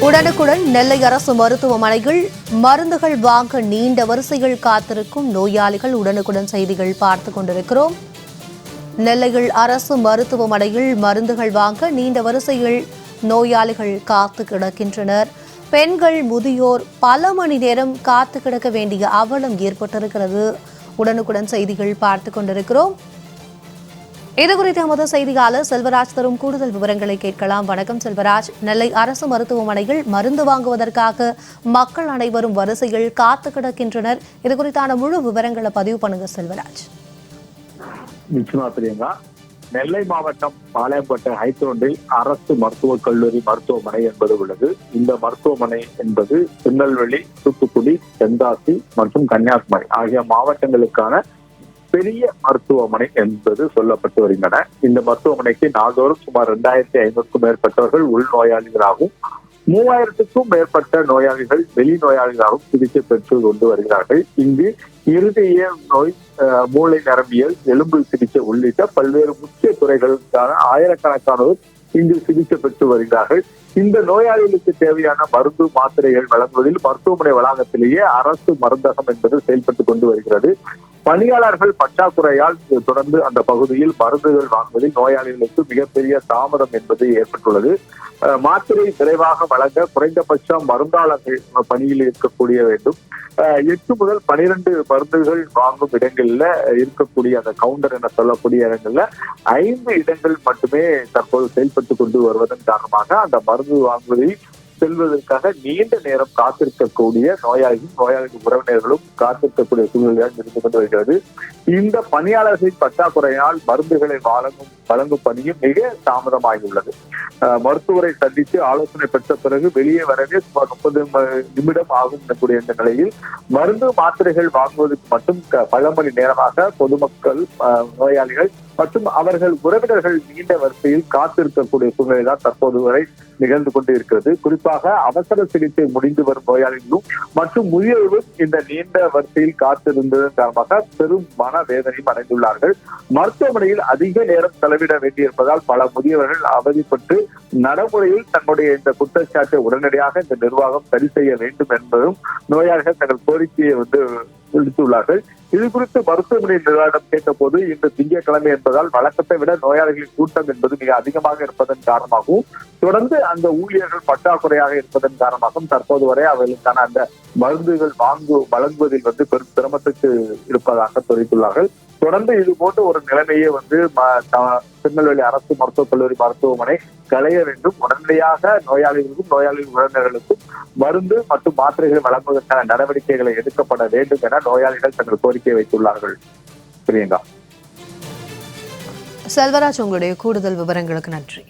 உடனுக்குடன் நெல்லை அரசு மருத்துவமனையில் மருந்துகள் வாங்க நீண்ட வரிசையில் காத்திருக்கும் நோயாளிகள் உடனுக்குடன் செய்திகள் பார்த்துக் கொண்டிருக்கிறோம். நெல்லையில் அரசு மருத்துவமனையில் மருந்துகள் வாங்க நீண்ட வரிசையில் நோயாளிகள் காத்து கிடக்கின்றனர். பெண்கள், முதியோர் பல மணி நேரம் காத்து கிடக்க வேண்டிய அவலம் ஏற்பட்டிருக்கிறது. உடனுக்குடன் செய்திகள் பார்த்துக் கொண்டிருக்கிறோம். இதுகுறித்து எமது செய்தியாளர் செல்வராஜ் தரும் கூடுதல் விவரங்களை கேட்கலாம். வணக்கம் செல்வராஜ். நெல்லை அரசு மருத்துவமனையில் மருந்து வாங்குவதற்காக மக்கள் அனைவரும் வரிசையில் காத்து கிடக்கின்றனர். இது குறித்தான முழு விவரங்களை பதிவு பண்ணுங்க செல்வராஜ். நிச்சயமா பிரியங்கா, நெல்லை மாவட்டம் பாளையங்கோட்டை ஹைட்ரோண்டில் அரசு மருத்துவக் கல்லூரி மருத்துவமனை என்பது உள்ளது. இந்த மருத்துவமனை என்பது திருநெல்வேலி, தூத்துக்குடி, தென்காசி மற்றும் கன்னியாகுமரி ஆகிய மாவட்டங்களுக்கான பெரிய மருத்துவமனை என்பது சொல்லப்பட்டு வருகின்றன. இந்த மருத்துவமனைக்கு நாள்தோறும் சுமார் 2500க்கும் மேற்பட்டவர்கள் உள் நோயாளிகளாகவும் 3000க்கும் மேற்பட்ட நோயாளிகள் வெளி நோயாளிகளாகவும் சிகிச்சை பெற்று கொண்டு வருகிறார்கள். இங்கு இருதய நோய், மூளை நரம்பியல், எலும்பு சிகிச்சை உள்ளிட்ட பல்வேறு முக்கிய துறைகளுக்கான ஆயிரக்கணக்கானோர் இங்கு சிகிச்சை பெற்று வருகிறார்கள். இந்த நோயாளிகளுக்கு தேவையான மருந்து மாத்திரைகள் வழங்குவதில் மருத்துவமனை வளாகத்திலேயே அரசு மருந்தகம் என்பது செயல்பட்டு கொண்டு வருகிறது. பணியாளர்கள் பற்றாக்குறையால் தொடர்ந்து அந்த பகுதியில் மருந்துகள் வாங்குவதில் நோயாளிகளுக்கு மிகப்பெரிய தாமதம் என்பது ஏற்பட்டுள்ளது. மாத்திரை விரைவாக வழங்க குறைந்தபட்சம் மருந்தாளர்கள் பணியில் இருக்கக்கூடிய வேண்டும். 8 முதல் 12 மருந்துகள் வாங்கும் இடங்கள்ல இருக்கக்கூடிய அந்த கவுண்டர் என சொல்லக்கூடிய இடங்கள்ல 5 இடங்கள் மட்டுமே தற்போது செயல்பட்டு கொண்டு வருவதன் காரணமாக அந்த மருந்து வாங்குவதில் செல்வதற்காக நீண்ட நேரம் காத்திருக்கக்கூடிய நோயாளிகள் உறவினர்களும் காத்திருக்கக்கூடிய சூழ்நிலையாக இருந்து கொண்டு வருகிறது. இந்த பணியாளர்களின் பற்றாக்குறையால் மருந்துகளை வழங்கும் பணியும் மிக தாமதமாகியுள்ளது. மருத்துவரை சந்தித்து ஆலோசனை பெற்ற பிறகு வெளியே வரவே சுமார் 30 நிமிடம் ஆகும் எனக்கூடிய இந்த நிலையில் மருந்து மாத்திரைகள் வாங்குவதற்கு மட்டும் பல மணி நேரமாக பொதுமக்கள், நோயாளிகள் மற்றும் அவர்கள் உறவினர்கள் நீண்ட வரிசையில் காத்திருக்கக்கூடிய சூழ்நிலை தான் தற்போது வரை நிகழ்ந்து கொண்டு இருக்கிறது. குறிப்பாக அவசர சிகிச்சை முடிந்து வரும் நோயாளிகளும் மற்றும் முதியோர்களும் இந்த நீண்ட வரிசையில் காத்திருந்ததன் காரணமாக பெரும் மனவேதனையும் அடைந்துள்ளார்கள். மருத்துவமனையில் அதிக நேரம் செலவிட வேண்டியிருப்பதால் பல முதியவர்கள் அவதிப்பட்டு நடைமுறையில் தன்னுடைய இந்த குற்றச்சாட்டை உடனடியாக இந்த நிர்வாகம் சரி செய்ய வேண்டும் என்பதும் நோயாளிகள் தங்கள் கோரிக்கையை விடுத்துள்ளார்கள். இது குறித்து மருத்துவமனை நிர்வாகம் கேட்ட போது இன்று திங்கட்கிழமை என்பதால் வழக்கத்தை விட நோயாளிகளின் கூட்டம் என்பது மிக அதிகமாக இருப்பதன் காரணமாகவும் தொடர்ந்து அந்த ஊழியர்கள் பற்றாக்குறையாக இருப்பதன் காரணமாகவும் தற்போது வரை அவர்களுக்கான அந்த மருந்துகள் வழங்குவதில் பெரும் சிரமத்துக்கு இருப்பதாக தெரிவித்துள்ளார்கள். தொடர்ந்து இது போன்ற ஒரு நிலைமையை திருநெல்வேலி அரசு மருத்துவக் கல்லூரி மருத்துவமனை களைய வேண்டும். உடனடியாக நோயாளிகளுக்கும் நோயாளிகள் உறவினர்களுக்கும் மருந்து மற்றும் மாத்திரைகளை வழங்குவதற்கான நடவடிக்கைகளை எடுக்கப்பட வேண்டும் என நோயாளிகள் தங்கள் கோரிக்கை வைத்துள்ளார்கள். பிரியங்கா. செல்வராஜ், உங்களுடைய கூடுதல் விவரங்களுக்கு நன்றி.